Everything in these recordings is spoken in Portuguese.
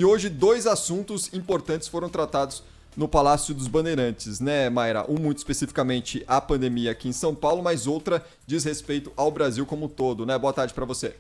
E hoje dois assuntos importantes foram tratados no Palácio dos Bandeirantes, né, Mayra? Um muito especificamente a pandemia aqui em São Paulo, mas outra diz respeito ao Brasil como um todo, né? Boa tarde para você.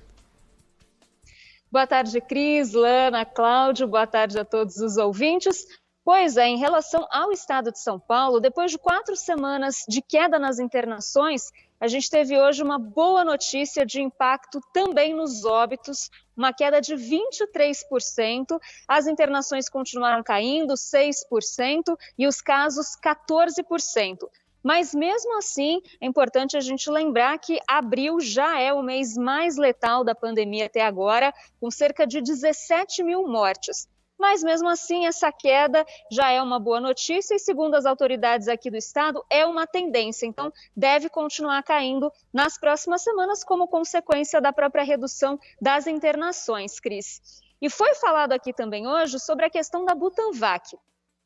Boa tarde, Cris, Lana, Cláudio, boa tarde a todos os ouvintes. Pois é, em relação ao estado de São Paulo, depois de 4 semanas de queda nas internações, a gente teve hoje uma boa notícia de impacto também nos óbitos, uma queda de 23%, as internações continuaram caindo 6% e os casos 14%. Mas mesmo assim, é importante a gente lembrar que abril já é o mês mais letal da pandemia até agora, com cerca de 17 mil mortes. Mas mesmo assim, essa queda já é uma boa notícia e, segundo as autoridades aqui do estado, é uma tendência. Então, deve continuar caindo nas próximas semanas como consequência da própria redução das internações, Cris. E foi falado aqui também hoje sobre a questão da Butanvac.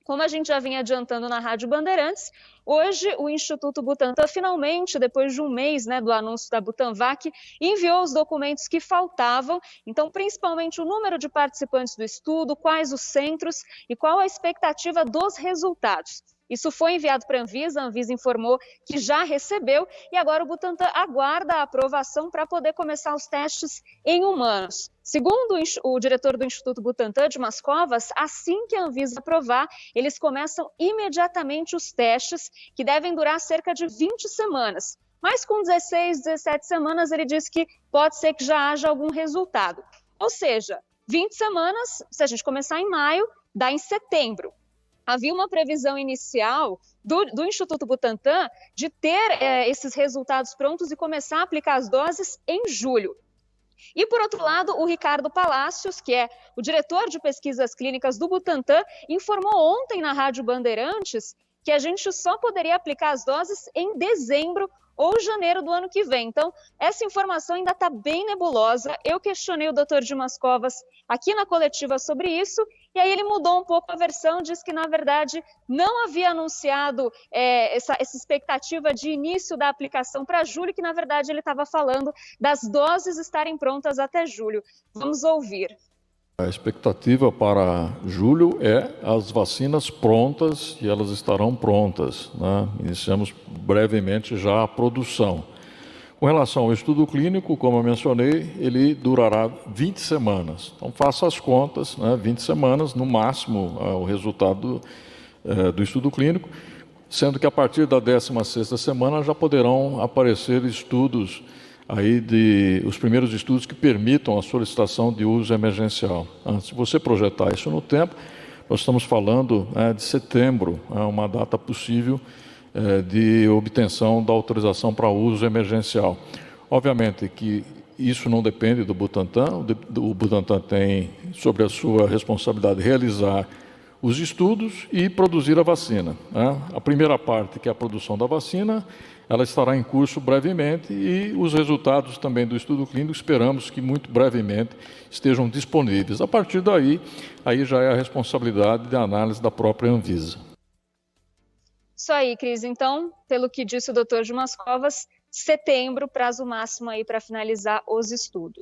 Como a gente já vinha adiantando na Rádio Bandeirantes, hoje o Instituto Butantan finalmente, depois de um mês do anúncio da Butanvac, enviou os documentos que faltavam, então principalmente o número de participantes do estudo, quais os centros e qual a expectativa dos resultados. Isso foi enviado para a Anvisa informou que já recebeu e agora o Butantan aguarda a aprovação para poder começar os testes em humanos. Segundo o diretor do Instituto Butantan, Dimas Covas, assim que a Anvisa aprovar, eles começam imediatamente os testes, que devem durar cerca de 20 semanas. Mas com 16, 17 semanas, ele diz que pode ser que já haja algum resultado. Ou seja, 20 semanas, se a gente começar em maio, dá em setembro. Havia uma previsão inicial do Instituto Butantan de ter esses resultados prontos e começar a aplicar as doses em julho. E, por outro lado, o Ricardo Palacios, que é o diretor de pesquisas clínicas do Butantan, informou ontem na Rádio Bandeirantes que a gente só poderia aplicar as doses em dezembro ou janeiro do ano que vem. Então, essa informação ainda está bem nebulosa. Eu questionei o Dr. Dimas Covas aqui na coletiva sobre isso, e aí ele mudou um pouco a versão, diz que, na verdade, não havia anunciado essa expectativa de início da aplicação para julho, que, na verdade, ele estava falando das doses estarem prontas até julho. Vamos ouvir. A expectativa para julho é as vacinas prontas e elas estarão prontas, né? Iniciamos brevemente já a produção. Com relação ao estudo clínico, como eu mencionei, ele durará 20 semanas. Então, faça as contas, né? 20 semanas, no máximo, o resultado do estudo clínico, sendo que a partir da 16ª semana já poderão aparecer estudos os primeiros estudos que permitam a solicitação de uso emergencial. Se você projetar isso no tempo, nós estamos falando de setembro, uma data possível de obtenção da autorização para uso emergencial. Obviamente que isso não depende do Butantan, o Butantan tem sobre a sua responsabilidade realizar os estudos e produzir a vacina. A primeira parte, que é a produção da vacina, ela estará em curso brevemente e os resultados também do estudo clínico esperamos que muito brevemente estejam disponíveis. A partir daí, aí já é a responsabilidade de análise da própria Anvisa. Isso aí, Cris. Então, pelo que disse o Dr. Dimas Covas, setembro, prazo máximo aí para finalizar os estudos.